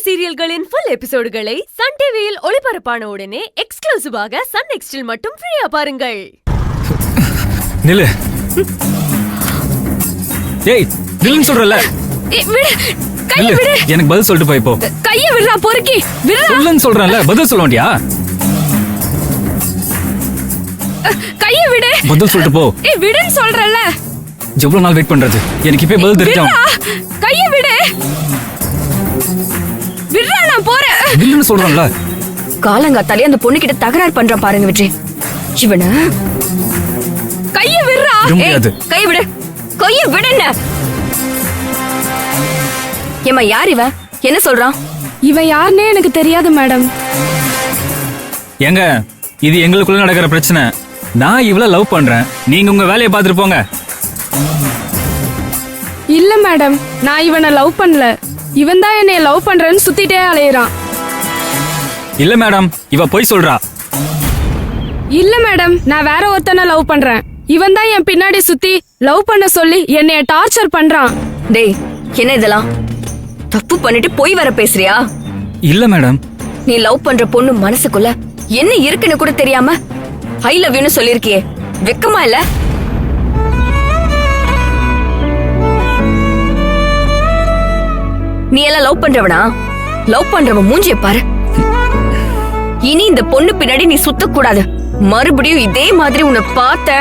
சீரியல்களின் full எபிசோடுகளை Sun டிவியில் ஒளிபரப்பான உடனே எக்ஸ்க்ளூசிவாக சன் நெக்ஸ்டில் மட்டும் ஃப்ரீயா பாருங்கள். நில்லு. ஏய் நில்லுன்னு சொல்றல. கைய விடு. எனக்கு பதில் சொல்லிட்டு போய் போ. கைய விடுடா பொறுக்கி. விடுடா. நில்லுன்னு சொல்றல, பதில் சொல்ல வேண்டியா? கைய விடு. பதில் சொல்லிட்டு போ. ஏய் விடுன்னு சொல்றல. எவ்வளவு நாள் வெயிட் பண்றது? எனக்கு இப்பவே பதில் தெரியும். கைய விடு. விடுடா, நான் போறேன். நில்லுன்னு சொல்றல. காலங்காத்தாலே அந்த பொண்ணு கிட்ட தகராறு பண்றான் பாருங்க விஜய். இவன கைய விடுடா. கைய விடு. கைய விடுங்க. ஏமா யார் இவன்? என்ன சொல்றான்? இவன் யாருன்னே எனக்கு தெரியாது மேடம். ஏங்க இது எங்களுக்குள்ள நடக்கிற பிரச்சனை. நான் இவள லவ் பண்றேன், நீங்க உங்க வேலையை பார்த்துட்டு போங்க. இல்ல மேடம், நான் இவனை லவ் பண்ணல. இவன் தான் என்னை லவ் பண்றேன்னு சுத்திட்டே அலையறான். இல்ல மேடம், இவ போய் சொல்றா. இல்ல மேடம், நான் வேற ஒருத்தனை லவ் பண்றேன். இவன் தான் என் பின்னாடி சுத்தி லவ் பண்ண சொல்லி என்னைய டார்ச்சர் பண்றான். டேய் என்ன இதெல்லாம்? தப்பு பண்ணிட்டு போய் வர பேசுறியா? இல்ல மேடம். நீ லவ் பண்ற பொண்ணு மனசுக்குள்ள என்ன இருக்குன்னு கூட தெரியாம ஐ லவ் யூன்னு சொல்லிருக்கியே, வெக்கமா இல்ல? நீ எல்லாம் லவ் பண்றவனா? லவ் பண்றவன் மூஞ்சிய பாரு. இனி இந்த பொண்ணு பின்னாடி நீ சுத்த கூடாது. மறுபடியும் இதே மாதிரி உன்னை பார்த்த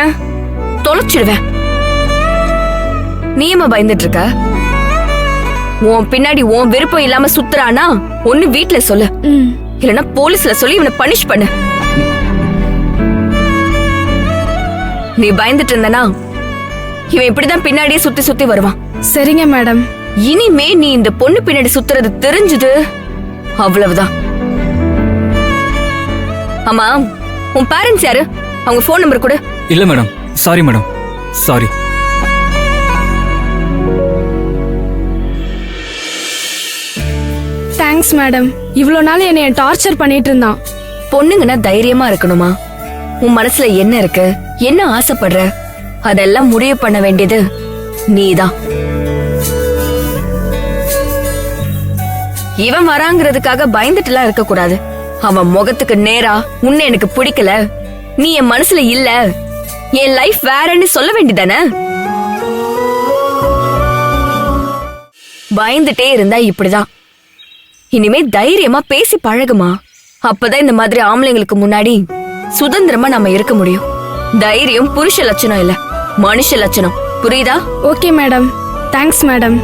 தொலைச்சிடுவேன். நீ ஏமா பயந்துட்டு இருக்க? உன் பின்னாடி உன் விருப்பம் இல்லாம சுத்துறானா ஒண்ணு வீட்டுல சொல்லு, இல்லனா போலீஸ்ல சொல்லி இவனை பனிஷ் பண்ணு. நீ பயந்துட்டு இருந்தனா இவன் இப்படிதான் பின்னாடியே சுத்தி சுத்தி வருவான். சரிங்க மேடம். இனிமே நீ இந்த பொண்ணு பின்னாடி சுத்துறது தெரிஞ்சது அவ்வளவுதான். ஆமா, உன் பேரண்ட்ஸ் யாரு? அவங்க போன் நம்பர் கொடு. இல்ல madam, sorry madam, sorry. Thanks madam. இவ்ளோ நாள் என்னைய டார்ச்சர் பண்ணிட்டு இருந்தான். பொண்ணுங்கன்னா தைரியமா இருக்கணுமா? உன் மனசுல என்ன இருக்கு, என்ன ஆசைப்படுற, அதெல்லாம் முடிவு பண்ண வேண்டியது நீதான். இவன் வராங்கிறதுக்காக பயந்துட்டுலாம் இருக்க கூடாது. அவன் முகத்துக்கு நேரா உன்னை எனக்கு பிடிக்கல, நீ என் மனசுல இல்ல, என் லைஃப் வேறன்னு சொல்ல வேண்டியதானே? பயந்துட்டே இருந்தா இப்படிதான். இனிமே தைரியமா பேசி பழகுமா. அப்பதான் இந்த மாதிரி ஆம்பளைங்களுக்கு முன்னாடி சுதந்திரமா நம்ம இருக்க முடியும். தைரியம் புருஷ லட்சணம் இல்ல, மனுஷ லட்சணம். புரியுதா? Okay madam, thanks madam.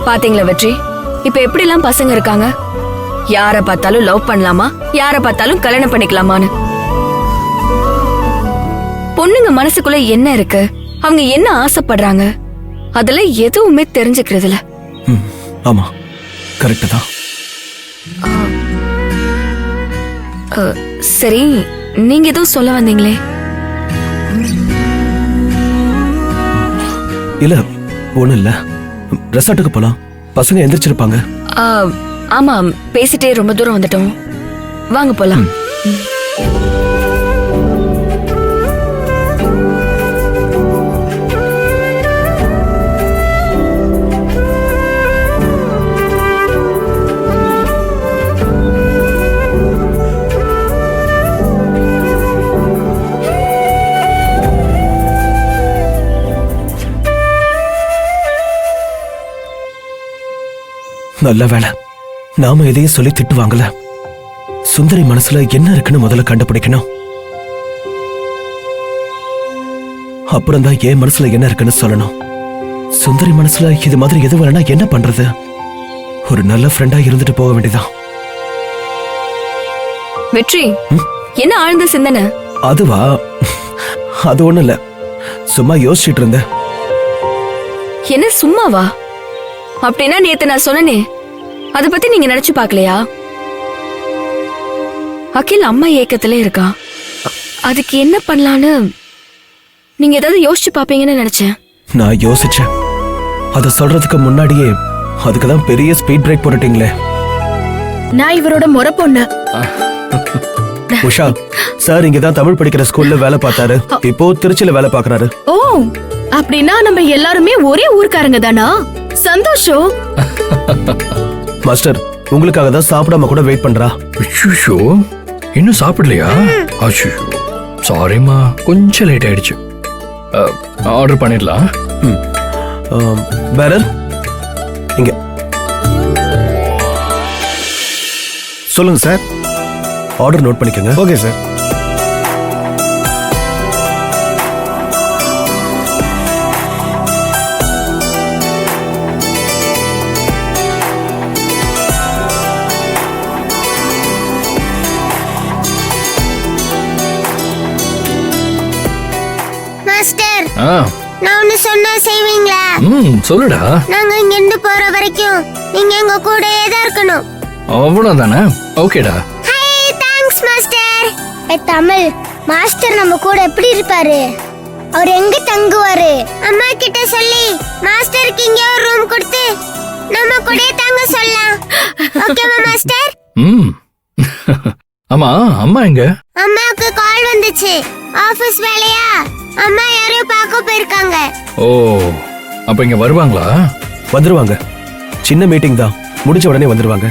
பாத்தீங்களா வெற்றி, இப்ப எப்படி எல்லாம் பசங்க இருக்காங்க? யார பார்த்தாலும் லவ் பண்ணலாமா, யார பார்த்தாலும் கல்யாணம் பண்ணிக்கலாமான்னு. பொண்ணுங்க மனசுக்குள்ள என்ன இருக்கு, அவங்க என்ன ஆசைப்படுறாங்க, அதெல்லாம் எதுவுமே தெரிஞ்சுக்கிறது இல்ல. ஆமா, கரெக்ட் தான். சரி, நீங்க எதுவும் சொல்ல வந்தீங்களே? இல்ல, ஒண்ணு இல்ல. ரெசார்ட்டுக்கு போலாம், பசங்க எந்திரிச்சிருப்பாங்க. ஆமா, பேசிட்டே ரொம்ப தூரம் வந்துட்டோம், வாங்க போலாம். நல்ல வேலை, நாம எதையும் சொல்லி திட்டுவாங்கல. சுந்தரி மனசுல என்ன இருக்குன்னு முதல்ல கண்டுபிடிக்கணும். அப்புறம் தான் என் மனசுல என்ன இருக்குன்னு சொல்லணும். சுந்தரி மனசுல இது மாதிரி எது வேணா என்ன பண்றது? ஒரு நல்ல ஃப்ரெண்டா இருந்துட்டு போக வேண்டியதான். வெற்றி, என்ன ஆழ்ந்த சிந்தனை? அதுவா? அது ஒண்ணு இல்ல, சும்மா யோசிச்சுட்டு இருந்தேன். என்ன சும்மாவா? அப்படின்னா நேத்து நான் சொன்னனே, அத பத்தி நீங்க நினைச்சு பாக்கலையா? அகில் அம்மா ஏக்கத்துல இருக்கா, அதுக்கு என்ன பண்ணலான்னு நீங்க ஏதாவது யோசிச்சு பாப்பீங்கன்னு நினைச்சேன். நான் யோசிச்சேன், அத சொல்றதுக்கு முன்னாடியே அதுக்குதான் பெரிய ஸ்பீட் பிரேக் போட்டுட்டீங்களே. நான் இவரோட முறை பொண்ணு. உஷா சார் இங்கதான் தமிழ் படிக்கிற ஸ்கூல்ல வேலை பார்த்தாரு, இப்போ திருச்சியில வேலை பாக்குறாரு. ஓ, அப்படின்னா நம்ம எல்லாருமே ஒரே ஊர்க்காரங்க தானா? சந்தோஷம். மாஸ்டர் உங்களுக்காக தான் சாப்பிடாம கூட வெயிட் பண்றா. ஐயோ, இன்னும் சாப்பிடலையா? ஐயோ சாரிம்மா, கொஞ்சம் லேட் ஆயிடுச்சு. ஆர்டர் பண்ணிடலாம். பேரர் இங்க சொல்லுங்க சார். ஆர்டர் நோட் பண்ணிக்கோங்க. Okay sir. மாஸ்டர், ஆ, நான் ஒன்னு சொன்னா செய்வீங்களா? சொல்லுடா. நாங்க இங்க இருந்து போற வரைக்கும் நீங்க எங்க கூடயே தான் இருக்கணும். அவ்வளவுதானே? ஓகேடா. High, thanks master. Tamil master நம்ம கூட எப்படி இருப்பாரு? அவர் எங்க தங்குவாரு? அம்மா கிட்ட சொல்லி மாஸ்டருக்கு இங்க ஒரு ரூம் கொடுத்து நம்ம கூடயே தங்க சொல்லலாம். ஓகேவா மாஸ்டர்? ஆமா, அம்மா எங்க? அம்மாவுக்கு கால் வந்துச்சு. ஆபீஸ் வேலையா? அம்மா யாரையும் பார்க்க போயிருக்காங்க. ஓ, அப்ப இங்க வருவாங்களா? வந்துருவாங்க. சின்ன மீட்டிங் தான், முடிச்ச உடனே வந்துருவாங்க.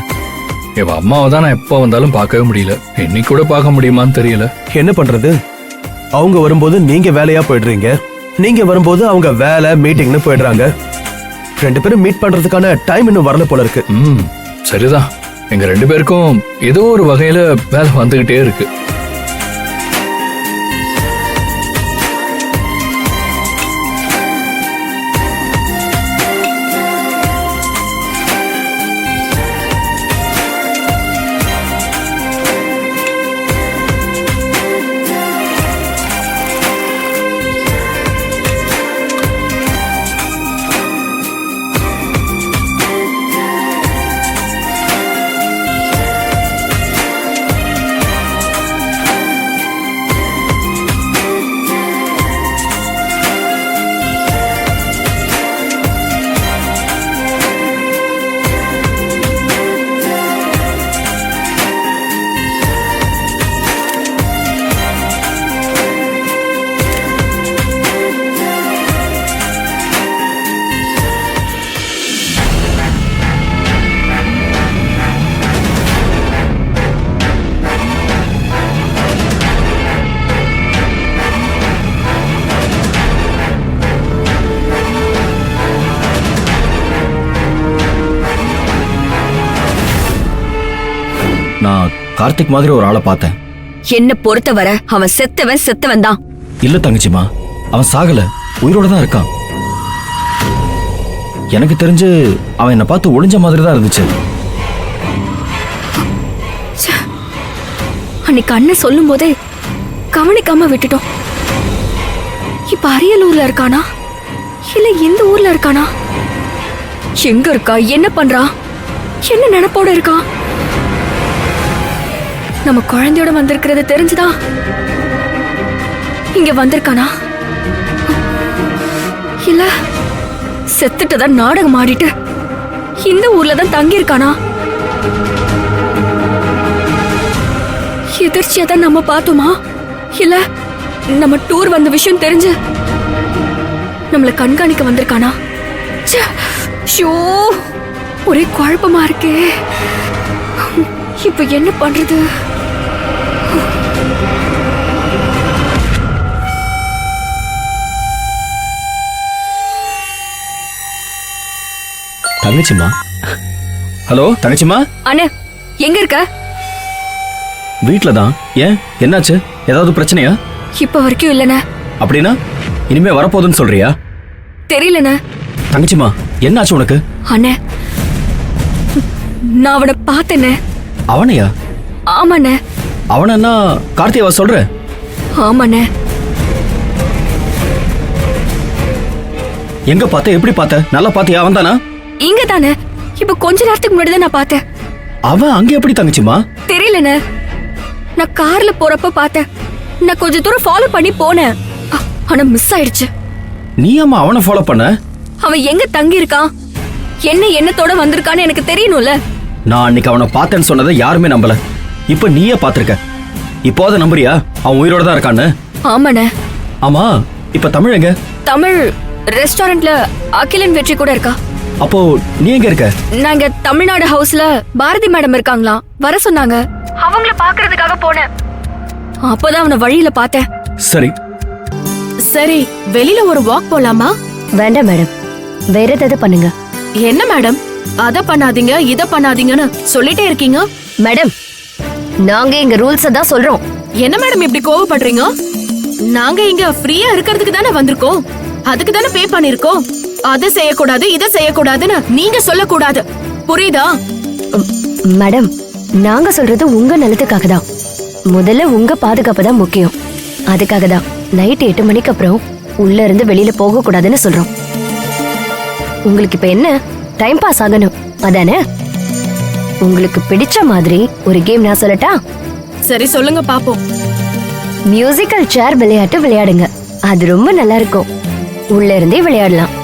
இவ அம்மாவை தான் நான் எப்ப வந்தாலும் பார்க்கவே முடியல. இன்னைக்கு கூட பார்க்க முடியுமான்னு தெரியல. என்ன பண்றது? அவங்க வரும்போது நீங்க வேலையா போயிடுறீங்க, நீங்க வரும்போது அவங்க வேலை மீட்டிங்னு போயிடுறாங்க. 2 பேரும் மீட் பண்றதுக்கான டைம் இன்னும் வரல போல இருக்கு. சரிதான். எங்க 2 பேருக்கும் ஏதோ ஒரு வகையில வேலை வந்துகிட்டே இருக்கு. நான் கார்த்திக் மாதிரி ஒரு ஆளை பார்த்தேன். என்ன பொறுத்தவரை அவன் செத்தவன் தான். இல்ல தங்கச்சிமா, அவன் சாகல, உயிரோட தான் இருக்கான். எனக்கு தெரிஞ்சு அவன் என்ன பார்த்து ஒளிஞ்ச மாதிரி தான் இருந்துச்சு. அன்னைக்கு அண்ணன் சொல்லும் போதே கவனிக்காம விட்டுட்டோம். இப்ப அரியலூர்ல இருக்கானா இல்ல எந்த ஊர்ல இருக்கானா? எங்க இருக்கா? என்ன பண்றா? என்ன நினைப்போட இருக்கா? நம்ம குழந்தையோட வந்திருக்கிறது தெரிஞ்சுதா இங்க வந்திருக்கானா? இல்ல செத்துட்டதான் நாடகம் ஆடிட்டு இந்த ஊர்ல தான் தங்கி இருக்கானா? எதிர்ச்சியா தான் நம்ம பார்த்தோமா? இல்ல நம்ம டூர் வந்த விஷயம் தெரிஞ்சு நம்மள கண்காணிக்க வந்திருக்கானா? ஷோ, ஒரே குழப்பமா இருக்கே. இப்ப என்ன பண்றது? தங்கச்சிமா, ஹலோ தங்கச்சிமா. அண்ணே, எங்க இருக்க? வீட்ல தான். ஏன், என்னாச்சு? ஏதாவது பிரச்சனையா? இப்ப வரைக்கும் இல்லண்ணே. அப்படின்னா இனிமே வரப்போகுதுன்னு சொல்றியா? தெரியலண்ணே. தங்கச்சிமா, என்னாச்சு உனக்கு? அண்ணே, நான் அவனை பார்த்தேனே. அவனையா? ஆமாண்ணே. அவனா கார்த்தியாவா சொல்ற? ஆமாண்ணே. எங்க பார்த்த? எப்படி பார்த்த? நல்லா பார்த்தியா? அவன் தானா? இங்க தானே. இப்ப கொஞ்ச நேரத்துக்கு முன்னாடி தான் நான் பார்த்தேன். அவன் அங்க எப்படி தங்கச்சிமா? தெரியலண்ணே. நான் கார்ல போறப்ப பார்த்தேன். நான் கொஞ்ச தூரம் ஃபாலோ பண்ணி போனேன். ஆனா மிஸ் ஆயிடுச்சு. நீ அம்மா அவனை ஃபாலோ பண்ண? அவன் எங்க தங்கி இருக்கான், என்ன எண்ணத்தோட வந்திருக்கான்னு எனக்கு தெரியணும்ல. நான் அன்னைக்கு அவனை பார்த்தேன்னு சொன்னதை யாருமே நம்பல. இப்ப நீயே பாத்திருக்க. இப்போத நம்புறியா அவன் உயிரோட தான் இருக்கான்னு? ஆமாண்ணே. ஆமா, இப்ப தமிழ் எங்க? தமிழ் ரெஸ்டாரண்ட்ல அகிலன் வெற்றி கூட இருக்கா. அப்போ நீ எங்க இருக்க? நாங்க தமிழ்நாடு ஹவுஸ்ல பாரதி மேடம் இருக்காங்களாம், வர சொன்னாங்க. அவங்கள பாக்குறதுக்காக போனேன். அப்பதான் அவனை வழியில பார்த்தேன். சரி சரி, வெளியில ஒரு வாக் போலாமா? வேண்டாம் மேடம், வேற ஏதாவது பண்ணுங்க. என்ன மேடம், அத பண்ணாதீங்க இத பண்ணாதீங்கன்னு சொல்லிட்டே இருக்கீங்க. மேடம், நாங்க எங்க ரூல்ஸ் தான் சொல்றோம். என்ன மேடம் இப்படி கோவப்படுறீங்க? நாங்க இங்க ஃப்ரீயா இருக்கிறதுக்கு தானே வந்திருக்கோம், அதுக்கு தானே பே பண்ணிருக்கோம். அத செய்யக்கூடாது இத செய்யக்கூடாதுன்னு நீங்க சொல்லக்கூடாது, புரியுதா? மேடம், நாங்க சொல்றது உங்க நலத்துக்காக தான். முதல்ல உங்க பாதுகாப்பு தான் முக்கியம். அதுக்காக தான் நைட் 8 மணிக்கு அப்புறம் உள்ள இருந்து வெளியில போக கூடாதுன்னு சொல்றோம். உங்களுக்கு இப்ப என்ன, டைம் பாஸ் ஆகணும் அதானே? உங்களுக்கு பிடிச்ச மாதிரி ஒரு கேம் நான் சொல்லட்டா? சரி சொல்லுங்க பாப்போம். மியூசிக்கல் சேர் விளையாட்டு விளையாடுங்க, அது ரொம்ப நல்லா இருக்கும். உள்ள இருந்தே விளையாடலாம்,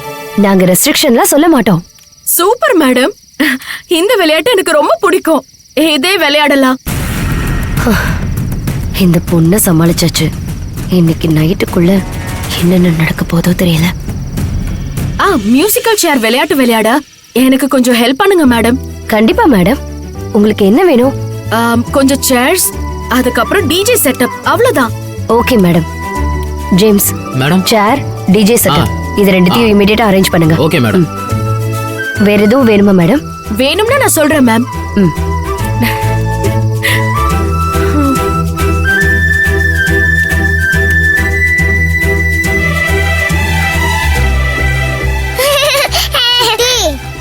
நாங்க ரெஸ்ட்ரிக்ஷன்லாம் சொல்ல மாட்டோம். சூப்பர் மேடம், இந்த விளையாட்டு எனக்கு ரொம்ப பிடிக்கும். இதே விளையாடலாம். இந்த பொண்ணை சமாளிச்சாச்சு. இன்னைக்கு நைட்டுக்குள்ள என்னென்ன நடக்க போதோ தெரியல. மியூசிக்கல் சேர் விளையாட்டு விளையாட எனக்கு கொஞ்சம் ஹெல்ப் பண்ணுங்க மேடம். கண்டிப்பா மேடம், உங்களுக்கு என்ன வேணும்? கொஞ்சம் சேர்ஸ், அதுக்கப்புறம் டிஜே செட்டப், அவ்வளவுதான். Okay madam. ஜேம்ஸ் மேடம், சேர், டிஜே செட்டப் இது ரெண்டுத்தையும் இமிடியேட்டா அரேஞ்ச் பண்ணுங்க. Okay madam. வேற எதுவும் வேணுமா மேடம்? வேணும்னா நான் சொல்றேன் மேம்.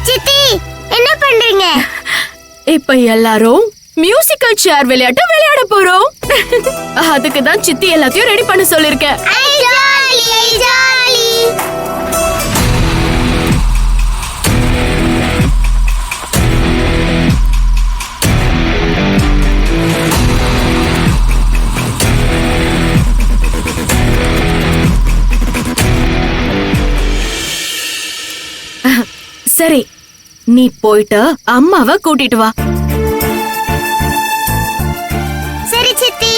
சித்தி என்ன பண்றீங்க? இப்ப எல்லாரும் மியூசிக்கல் சேர் விளையாட்டு விளையாட போறோம். அதுக்கு தான் சித்தி எல்லாத்தையும் ரெடி பண்ண சொல்லிருக்கேன். சரி, நீ போயிட்டு அம்மாவை கூட்டிட்டு வா. சரி சித்தி.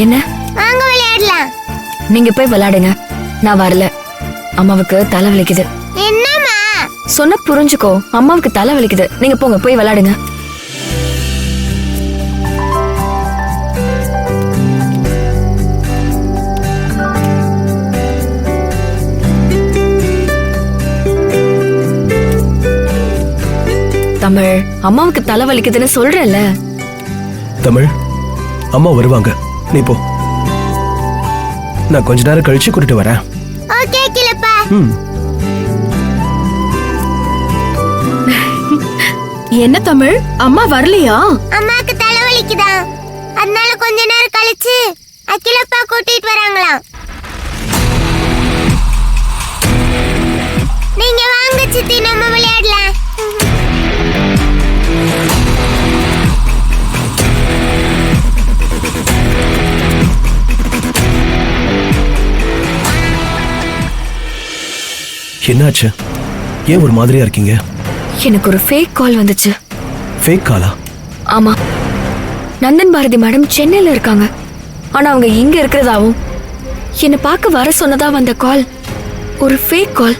என்ன? வாங்க விளையாடலாம். நீங்க போய் விளையாடுங்க, நான் வரல. அம்மாவுக்கு தலை வலிக்குது. என்னம்மா? சொன்ன புரிஞ்சுக்கோ, அம்மாவுக்கு தலை வலிக்குது. நீங்க போங்க, போய் விளையாடுங்க. தமிழ், அம்மாவுக்கு தலை வலிக்குதுன்னு சொல்றேன்ல. தமிழ், அம்மா வருவாங்க, நீ போ. நான் கொஞ்ச நேரம் கழிச்சு கூட்டிட்டு வரேன். ஓகே கிளப்பா. என்ன தமிழ், அம்மா வரலையா? அம்மாக்கு தலைவலிக்குதா, அதனால கொஞ்ச நேரம் கழிச்சு அகிலப்பா கூட்டிட்டு வராங்களாம். நீங்க வாங்க சித்தி, நம்ம விளையாடலாம். என்னாச்சு? ஏன் ஒரு மாதிரியா இருக்கீங்க? எனக்கு ஒரு ஃபேக் கால் வந்துச்சு. ஃபேக் காலா? ஆமா, நந்தன் பாரதி மேடம் சென்னையில இருக்காங்க. ஆனா அவங்க இங்க இருக்கிறதாவும் என்ன பார்க்க வர சொன்னதா வந்த கால் ஒரு ஃபேக் கால்.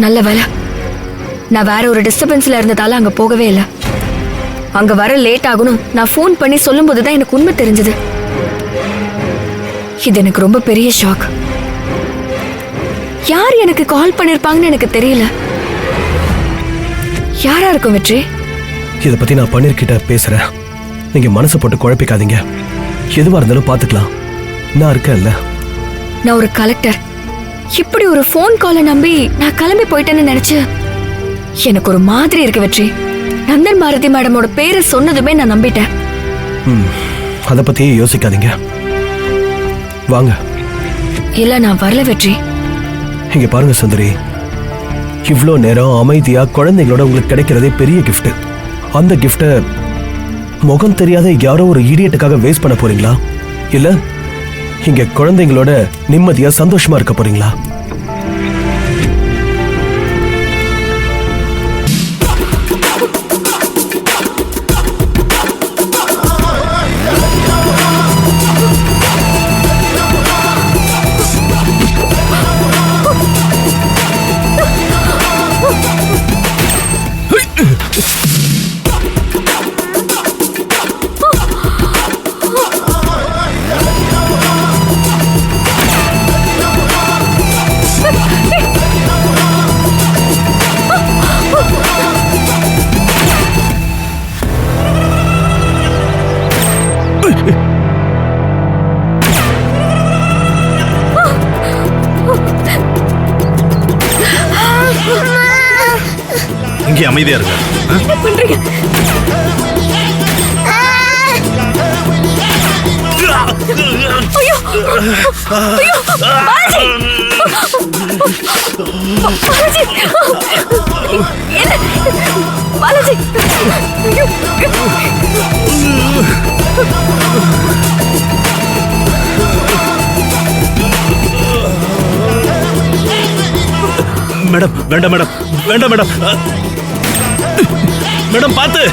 நல்ல வேலை, நான் வேற ஒரு டிஸ்டர்பன்ஸ்ல இருந்ததால அங்க போகவே இல்லை. அங்க வர லேட் ஆகணும் நான் ஃபோன் பண்ணி சொல்லும் போதுதான் எனக்கு உண்மை தெரிஞ்சது. இது எனக்கு ரொம்ப பெரிய ஷாக். யார் எனக்கு கால் பண்ணிருப்பாங்கன்னு எனக்கு தெரியல. யாரா இருக்கும் வெற்றி? இத பத்தி நான் பன்னீர்கிட்ட பேசுறேன், நீங்க மனசை போட்டு குழப்பிக்காதீங்க. எதுவா இருந்தாலும் பாத்துக்கலாம், நான் இருக்கேன்ல. நான் ஒரு கலெக்டர், இப்படி ஒரு ஃபோன் காலை நம்பி நான் கிளம்பி போயிட்டேன்னு நினைச்சு எனக்கு ஒரு மாதிரி இருக்கு வெற்றி. நந்தன் பாரதி மேடமோட பேரை சொன்னதுமே நான் நம்பிட்டேன். அத பத்தியே யோசிக்காதீங்க, வாங்க. இல்ல நான் வரல வெற்றி. இங்க பாருங்க சுந்தரி, இவ்ளோ நேரம் அமைதியா குழந்தைங்களோட உங்களுக்கு கிடைக்கிறதே பெரிய கிஃப்ட். அந்த கிஃப்ட முகம் தெரியாத யாரோ ஒரு ஈடியட்டுக்காக வேஸ்ட் பண்ண போறீங்களா? இல்ல இங்க குழந்தைங்களோட நிம்மதியா சந்தோஷமா இருக்க போறீங்களா? அமைதியா இருங்க. என்ன பண்றீங்க? ஐயோ! ஐயோ! பாலாஜி! பாலாஜி! என்ன? பாலாஜி! ஐயோ! மேடம் வேண்டாம் மேடம், வேண்டாம் மேடம். மேடம் பார்த்து.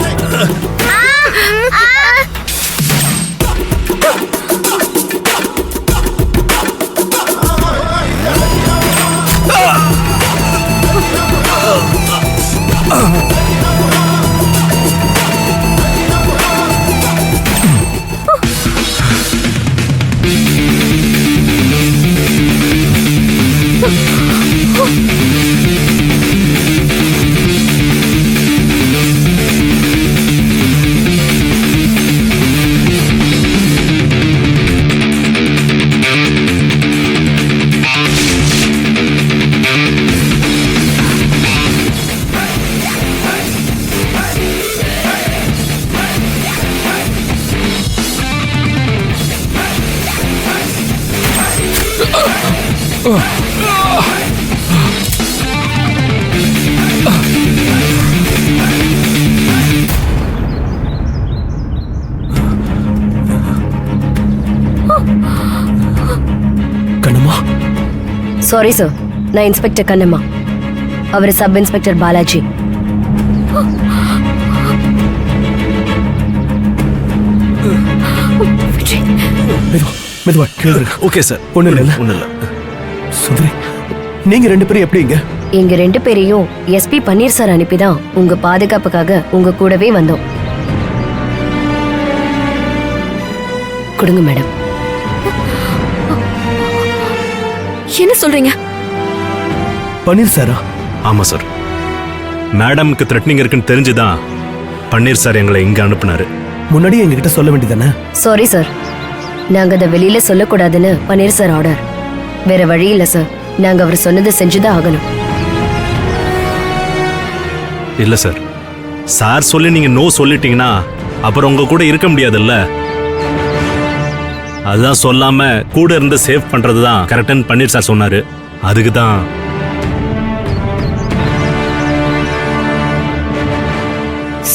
கண்ணம்மா, சாரி சார், நான் இன்ஸ்பெக்டர் கண்ணம்மா. அவர் சப் இன்ஸ்பெக்டர் பாலாஜி. மெதுவா மெதுவா கேளுங்க. Okay sir. ஒண்ணு இல்ல ஒண்ணு இல்ல. சுந்தரி, நீங்க ரெண்டு பேரும் எப்படி இங்க? எங்க ரெண்டு பேரையும் எஸ்பி பன்னீர் சார் அனுப்பிதான் உங்க பாதுகாப்புக்காக உங்க கூடவே வந்தோம். கொடுங்க மேடம். என்ன சொல்றீங்க? பன்னீர் சாரா? ஆமா சார். மேடம்க்கு த்ரெட்னிங் இருக்குன்னு தெரிஞ்சுதான் பன்னீர் சார் எங்களை இங்க அனுப்புனாரு. முன்னாடியே எங்ககிட்ட சொல்ல வேண்டியதானே? சாரி சார், நாங்க அதை வெளியில சொல்லக்கூடாதுன்னு பன்னீர் சார் ஆர்டர். வேற வழி இல்ல சார், நாங்க அவர் சொன்னதை செஞ்சுதான் ஆகணும். இல்ல சார், சார் சொல்லி நீங்க நோ சொல்லிட்டீங்கன்னா அப்புறம் உங்க கூட இருக்க முடியாதுல்ல. அதுதான் சொல்லாம கூட இருந்து சேவ் பண்றதுதான் கரெக்ட்னு பன்னீர் சார் சொன்னாரு. அதுக்கு தான்.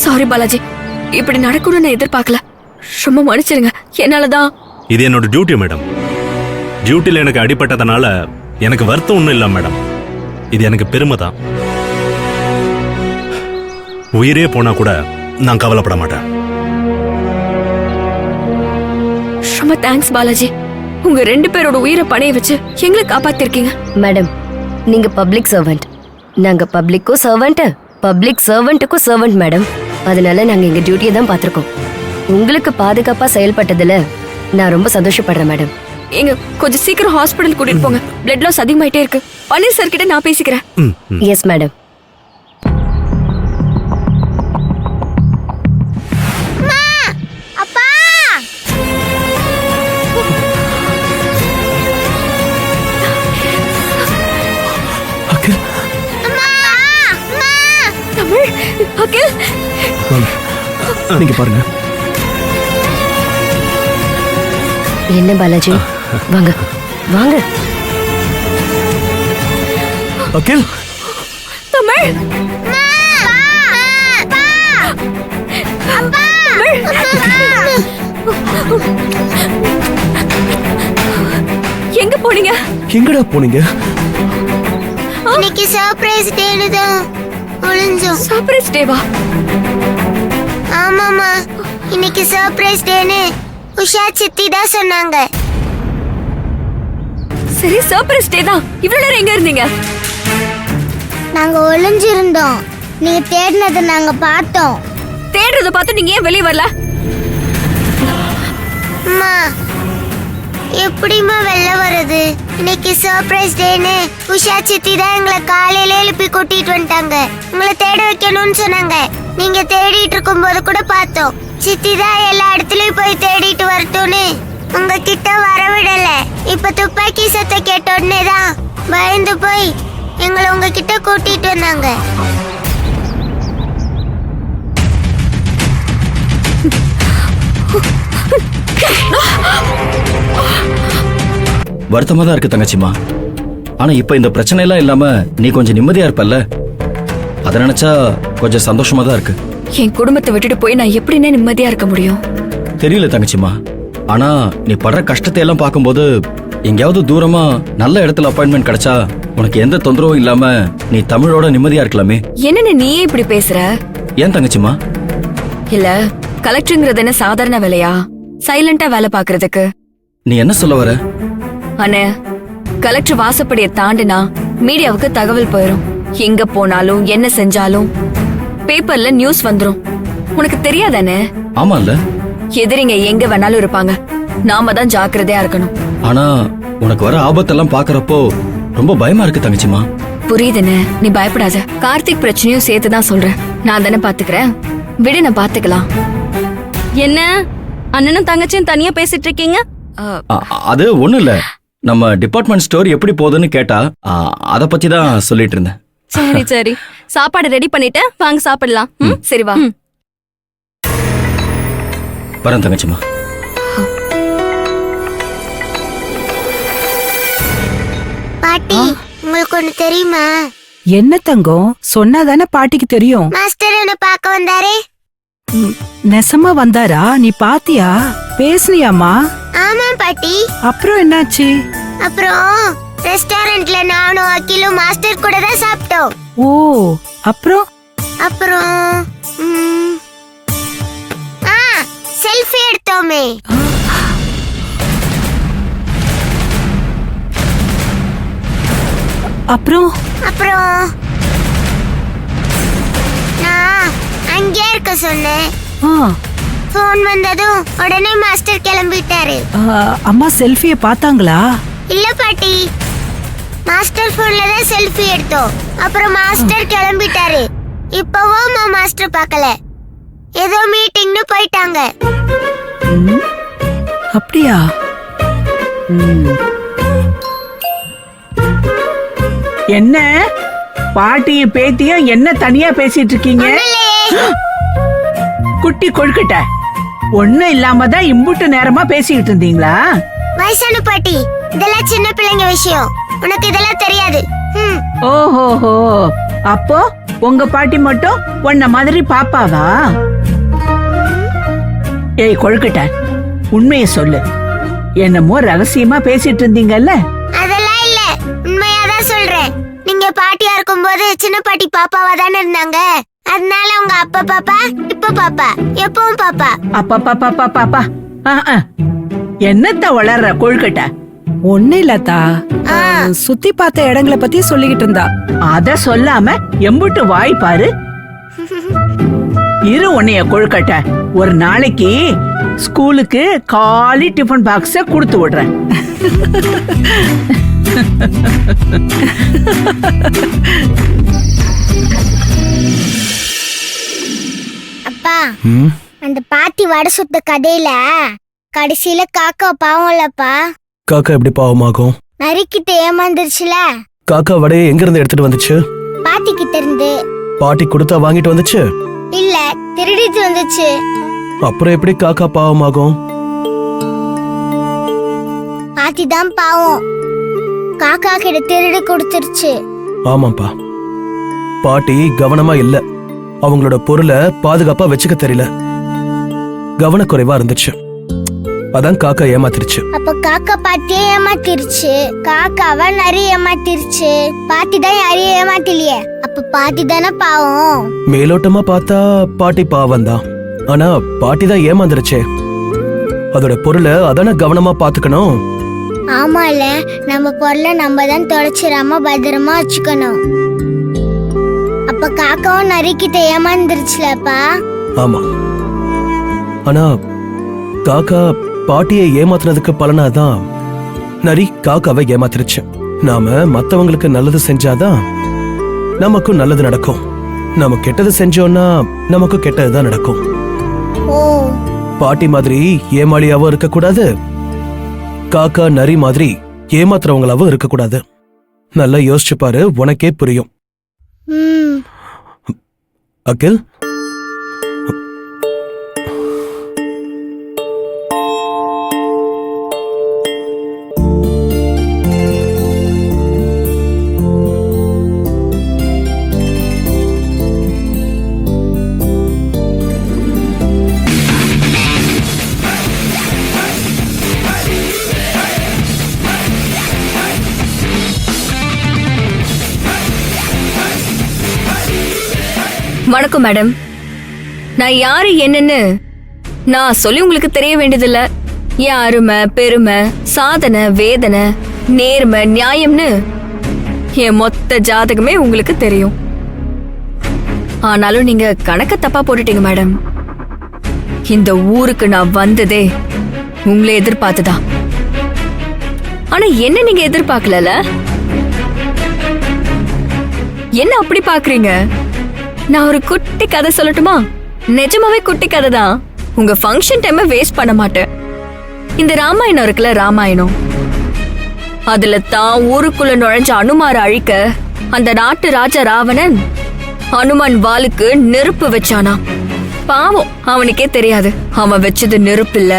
சாரி பாலாஜி, இப்படி நடக்கும்னு நான் எதிர்பார்க்கல. ரொம்ப மன்னிச்சிருங்க. என்னாலதான். இது என்னோட டியூட்டி மேடம். டியூட்டில எனக்கு அடிபட்டதனால எனக்கு வருத்தம் ஒன்றும் இல்லை மேடம். இது எனக்கு பெருமை தான். உயிரே போனா கூட நான் கவலைப்பட மாட்டேன். ரொம்ப தேங்க்ஸ் பாலாஜி. உங்க ரெண்டு பேரோட உயிரை பணைய வச்சு எங்களை காப்பாத்திருக்கீங்க. மேடம், நீங்க பப்ளிக் சர்வெண்ட், நாங்க பப்ளிக்கும் சர்வெண்ட், பப்ளிக் சர்வெண்ட்டுக்கும் சர்வெண்ட் மேடம். அதனால நாங்க எங்க டியூட்டியை தான் பார்த்திருக்கோம். உங்களுக்கு பாதுகாப்பா செயல்பட்டதுல நான் ரொம்ப சந்தோஷப்படுறேன் மேடம். எங்க கொஞ்சம் சீக்கிரம் ஹாஸ்பிடல் கூட்டிட்டு போங்க. பிளட் லாஸ் அதிகமாயிட்டே இருக்கு. பன்னீர் சார் கிட்ட நான் பேசிக்கிறேன். Yes madam. அப்பா, அகில், தமிழ், அகில், வாங்க. நீங்க பாருங்க. என்ன பாலாஜி, வாங்க வாங்க. அகில், தமிழ், எங்க போனீங்க? எங்கடா போனீங்க? இன்னைக்கு சர்ப்ரைஸ் டேன்னு தான் ஒளிஞ்சோம். சர்ப்ரைஸ் டேவா? ஆமாமா, இன்னைக்கு சர்ப்ரைஸ் டேன்னு உஷா சித்தி தான் சொன்னாங்க. சரி, சர்ப்ரைஸ் டே தான். இவ்வளவு நேரம் எங்க இருந்தீங்க? நாங்க ஒளிஞ்சிருந்தோம். நீங்க தேடினதை நாங்க பார்த்தோம். தேடுறத பார்த்து நீங்க ஏன் வெளியே வரல? அம்மா, எப்படிமா வெளில வருது? இன்னைக்கு சர்ப்ரைஸ் டேன்னு உஷா சித்தி தான் எங்களை காலையில எழுப்பி கூட்டிட்டு வந்துட்டாங்க. உங்களை தேட வைக்கணும்னு சொன்னாங்க. நீங்க தேடிட்டு இருக்கும் போது கூட பார்த்தோம். சித்தி தான் எல்லா இடத்துலயும் போய் தேடிட்டு வரட்டும்னு உங்ககிட்ட வரவிடல. இப்ப துப்பாக்கி சத்தம் கேட்ட உடனே தான் பயந்து போய் எங்களை உங்ககிட்ட கூட்டிட்டு வந்தாங்க. வருத்தமா தான் இருக்கு தங்கச்சிமா. ஆனா இப்ப இந்த பிரச்சனை எல்லாம் இல்லாம நீ கொஞ்சம் நிம்மதியா இருப்பல்ல, அதை நினைச்சா கொஞ்சம் சந்தோஷமா தான் இருக்கு. என் குடும்பத்தை விட்டுட்டு போய் நான் எப்படின்னே நிம்மதியா இருக்க முடியும்? தெரியல தங்கச்சிமா, ஆனா நீ படுற கஷ்டத்தை எல்லாம் பார்க்கும்போது எங்கேயாவது தூரமா நல்ல இடத்துல அப்பாயின்மெண்ட் கிடைச்சா உனக்கு எந்த தொந்தரவும் இல்லாம நீ தமிழோட நிம்மதியா இருக்கலாமே. என்னன்னு நீயே இப்படி பேசுற? ஏன் தங்கச்சிமா? இல்ல, கலெக்டருங்கிறது என்ன சாதாரண வேலையா? சைலண்டா வேலை பாக்குறதுக்கு? நீ என்ன சொல்ல வர? அண்ணே, கலெக்டர் வாசப்படியை தாண்டினா மீடியாவுக்கு தகவல் போயிடும். எங்க போனாலும் என்ன செஞ்சாலும் பேப்பர்ல நியூஸ் வந்துரும். உனக்கு தெரியாதானே? ஆமால, எதிரிங்க எங்க வேணாலும் இருப்பாங்க. நாம தான் ஜாக்கிரதையா இருக்கணும். ஆனா உனக்கு வர ஆபத்தெல்லாம் பாக்குறப்போ ரொம்ப பயமா இருக்கு தங்கச்சிமா. புரியுதுன்னு, நீ பயப்படாத. கார்த்திக் பிரச்சனையும் சேர்த்துதான் சொல்றேன். நான் தானே பாத்துக்கிறேன், விடு, நான் பாத்துக்கலாம். என்ன அண்ணனும் தங்கச்சியும் தனியா பேசிட்டு இருக்கீங்க? அது ஒண்ணும் இல்ல, நம்ம டிபார்ட்மெண்ட் ஸ்டோர் எப்படி போகுதுன்னு கேட்டா அத பத்தி தான் சொல்லிட்டு இருந்தேன். சரி சரி, சாப்பாடு ரெடி பண்ணிட்டேன், வாங்க சாப்பிடலாம். சரி வா. வரேன் தங்கச்சிமா. பாட்டி, உங்களுக்கு ஒண்ணு தெரியுமா? என்ன தங்கம்? சொன்னாதானே பாட்டிக்கு தெரியும். மாஸ்டர் என்ன பார்க்க வந்தாரே. நெசமா வந்தாரா? நீ பாத்தியா? பேசுனியாமா? ஆமா பாட்டி. அப்புறம் என்னாச்சு? அப்புறம் ரெஸ்டாரண்ட்ல நானும் அகிலும் மாஸ்டர் கூட தான் சாப்பிட்டோம். ஓ, அப்புறம் செல்ஃபி எடுத்தோமே. அப்புறம் நான் அங்கே இருக்க சொன்னேன். ஆ, போன் வந்ததும் உடனே மாஸ்டர் கிளம்பிட்டாரு. அம்மா செல்ஃபிய பார்த்தாங்களா? இல்ல பாட்டி, மாஸ்டர் போன்ல தான் செல்ஃபி எடுத்தோம். அப்புறம் மாஸ்டர் கிளம்பிட்டாரு. இப்பவும் மாஸ்டர் பார்க்கல. ஏதோ மீட்டிங்னு போயிட்டாங்க. அப்படியா? என்ன பாட்டியும் பேத்தியும் என்ன தனியா பேசிட்டு இருக்கீங்க? குட்டி கொழுக்கட்ட, ஒண்ணும் இல்லாம தான் இம்புட்டு நேரமா பேசிக்கிட்டு இருந்தீங்களா? வயசான பாட்டி, இதெல்லாம் சின்ன பிள்ளைங்க விஷயம். உனக்கு இதெல்லாம் தெரியாது. ஓஹோஹோ, அப்போ உங்க பாட்டி மட்டும் உன்ன மாதிரி பாப்பாவா? ஏய் கொழுக்கட்ட, உண்மையை சொல்லு. என்னமோ ரகசியமா பேசிட்டு இருந்தீங்கல்ல? அதெல்லாம் இல்ல, உண்மையாதான் சொல்றேன். நீங்க பாட்டியா இருக்கும்போது சின்ன பாட்டி பாப்பாவா தானே இருந்தாங்க. அதனால உங்க அப்பா பாப்பா, இப்ப பாப்பா, எப்பவும் பாப்பா. அப்பா பாப்பா பாப்பா. என்னத்த வளர்ற கொழுக்கட்ட? ஒண்ணு இல்லத்தா, சுத்தி பார்த்த இடங்களை பத்தி சொல்லிக்கிட்டு இருந்தா. அத சொல்லாம எம்புட்டு வாய் பாரு. இரு உன்னைய கொழுக்கட்ட, ஒரு நாளைக்கு ஸ்கூலுக்கு காலி டிஃபன் பாக்ஸ கொடுத்து விடுறேன். அப்பா, அந்த பாட்டி வடை சுத்த கதையில கடைசியில காக்கா பாவம் இல்லப்பா. காக்கா எப்படி பாவமாகும்? நரிக்கிட்ட ஏமாந்துருச்சுல. காக்கா வடையை எங்க இருந்து எடுத்துட்டு வந்துச்சு? பாட்டி கிட்ட இருந்து. பாட்டி கொடுத்தா வாங்கிட்டு வந்துச்சு? இல்ல, திருடிட்டு வந்துச்சு. அப்புறம் எப்படி காக்கா பாவமாகும்? பாட்டி தான் பாவம். காக்கா கிட்ட திருடி கொடுத்துருச்சு. ஆமாப்பா, பாட்டி கவனமா இல்ல. அவங்களோட பொருளை பாதுகாப்பா வச்சுக்க தெரியல. கவனக்குறைவா இருந்துச்சு. அதான் காக்கா ஏமாத்திருச்சு. அப்ப காக்கா பாட்டியே ஏமாத்திருச்சு. காக்காவ நரி ஏமாத்திருச்சு. பாட்டி தான் யாரையும் ஏமாத்திலையே. அப்ப பாட்டி தானே பாவம். மேலோட்டமா பார்த்தா பாட்டி பாவம் தான். ஆனா பாட்டி தான் ஏமாந்துருச்சே. அதோட பொருளை அதான கவனமா பாத்துக்கணும். ஆமால, நம்ம பொருளை நம்ம தான் தொலைச்சிடாம பத்திரமா வச்சுக்கணும். அப்ப காக்காவும் நரிக்கிட்ட ஏமாந்துருச்சுலப்பா. ஆமா, ஆனா காக்கா பாட்டியை ஏமாத்துனதுக்கு பலனாதான் நரி காக்காவை ஏமாத்திருச்சு. நாம மத்தவங்களுக்கு நல்லது செஞ்சாதான் நமக்கும் நல்லது நடக்கும். நம்ம கெட்டது செஞ்சோம்னா நமக்கு கெட்டதுதான் நடக்கும். பாட்டி மாதிரி ஏமாளியாவும் இருக்க கூடாது, காக்கா நரி மாதிரி ஏமாத்துறவங்களாவும் இருக்க கூடாது. நல்லா யோசிச்சு பாரு, உனக்கே புரியும். அகில், நடக்கும் மேடம். நான் யாரு என்னன்னு நான் சொல்லி உங்களுக்கு தெரிய வேண்டியதில்ல. என் அருமை, பெருமை, சாதனை, வேதனை, நேர்மை, நியாயம்னு என் மொத்த ஜாதகமே உங்களுக்கு தெரியும். ஆனாலும் நீங்க கணக்க தப்பா போட்டுட்டீங்க மேடம். இந்த ஊருக்கு நான் வந்ததே உங்களை எதிர்பார்த்துதான். ஆனா என்ன நீங்க எதிர்பார்க்கல? என்ன அப்படி பாக்குறீங்க? நான் ஒரு குட்டி கதை சொல்லட்டுமா? நிஜமாவே குட்டி கதை தான். உங்க ஃபங்க்ஷன் டைமை வேஸ்ட் பண்ண மாட்டேன். இந்த ராமாயணம் இருக்குல்ல, ராமாயணம், அதுல தான் ஊருக்குள்ள நுழைஞ்ச அனுமாரை அழிக்க அந்த நாட்டு ராஜா ராவணன் அனுமன் வாளுக்கு நெருப்பு வச்சானா. பாவம், அவனுக்கே தெரியாது அவன் வச்சது நெருப்பு இல்ல,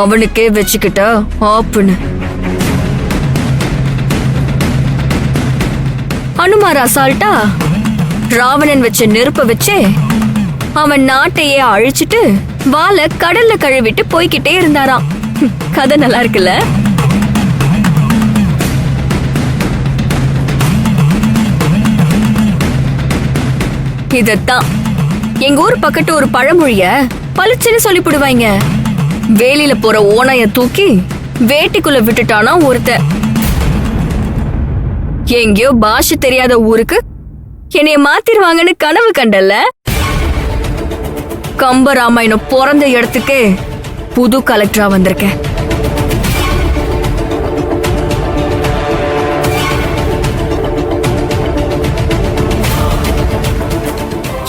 அவனுக்கே வச்சுக்கிட்ட ஆப்புன்னு. அனுமார் அசால்ட்டா ராவணன் வச்ச நெருப்ப வச்சே அவன் நாட்டையே அழிச்சிட்டு வாளை கடல்ல கழுவிட்டு போய்கிட்டே இருந்தாராம். கதை நல்லா இருக்குல்ல? இதத்தான் எங்க ஊர் பக்கத்து ஒரு பழமொழிய பளிச்சுன்னு சொல்லி போடுவாங்க. வேலியில போற ஓனாய தூக்கி வேட்டிக்குள்ள விட்டுட்டானா ஒருத்தன். எங்கேயோ பாஷை தெரியாத ஊருக்கு என்னைய மாத்திருவாங்கன்னு கனவு கண்டல்ல. கம்பராமாயணம் பிறந்த இடத்துக்கு புது கலெக்டரா வந்திருக்கேன்.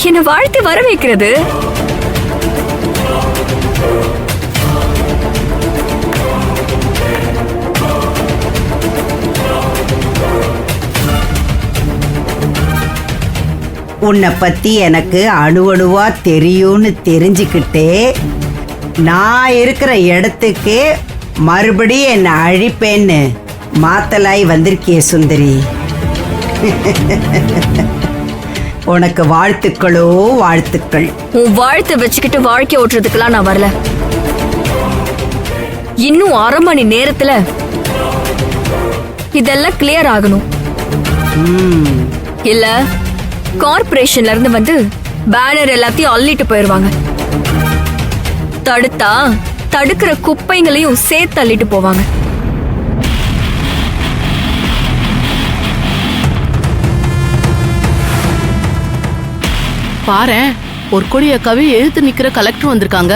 என்ன வாழ்த்து வர வைக்கிறது. உன்னை பத்தி எனக்கு அணுவணுவா தெரியும்னு தெரிஞ்சுக்கிட்டே நான் இருக்கிற இடத்துக்கு மறுபடியும் என்னை அழிப்பேன்னு மாத்தலாய் வந்திருக்கிய சுந்தரி. உனக்கு வாழ்த்துக்களோ வாழ்த்துக்கள். உன் வாழ்த்து வச்சுக்கிட்டு வாழ்க்கை ஓட்டுறதுக்கெல்லாம் நான் வரல. இன்னும் 1/2 மணி நேரத்துல இதெல்லாம் கிளியர் ஆகணும். இல்ல கார்ப்பரேஷன்ல இருந்து வந்து பேனர் எல்லாத்தையும் அள்ளிட்டு போயிருவாங்க. தடுத்தா தடுக்கிற குப்பைங்களையும் சேர்த்து அள்ளிட்டு போவாங்க. பாரேன், ஒரு கொடிய கவி எழுத்து நிக்கிற கலெக்டர் வந்திருக்காங்க.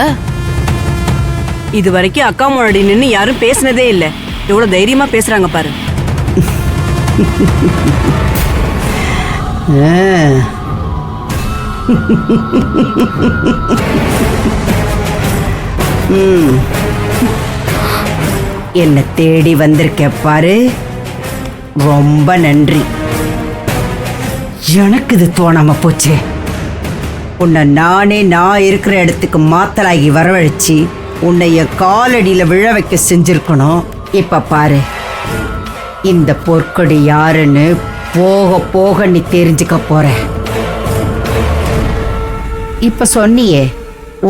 இது வரைக்கும் அக்கா முன்னாடி நின்னு யாரும் பேசினதே இல்ல. எவ்வளவு தைரியமா பேசுறாங்க பாரு. என்ன தேடி வந்திருக்க பாரு, ரொம்ப நன்றி. எனக்கு இது தோணாம போச்சு. உன்னை நானே நான் இருக்கிற இடத்துக்கு மாத்தலாகி வரவழைச்சி உன்னைய காலடியில விழ வைக்க செஞ்சிருக்கணும். இப்ப பாரு, இந்த பொற்கொடி யாருன்னு போக போக நீ தெரிஞ்சுக்க போற. இப்ப சொன்னியே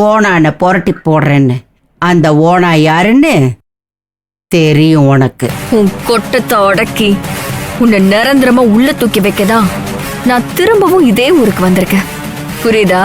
ஓனான புரட்டி போடுறேன்னு, அந்த ஓனா யாருன்னு தெரியும் உனக்கு. உன் கொட்டத்தை அடக்கி உன்னை நிரந்தரமா உள்ள தூக்கி வைக்கதான் நான் திரும்பவும் இதே ஊருக்கு வந்திருக்கேன். புரியுதா?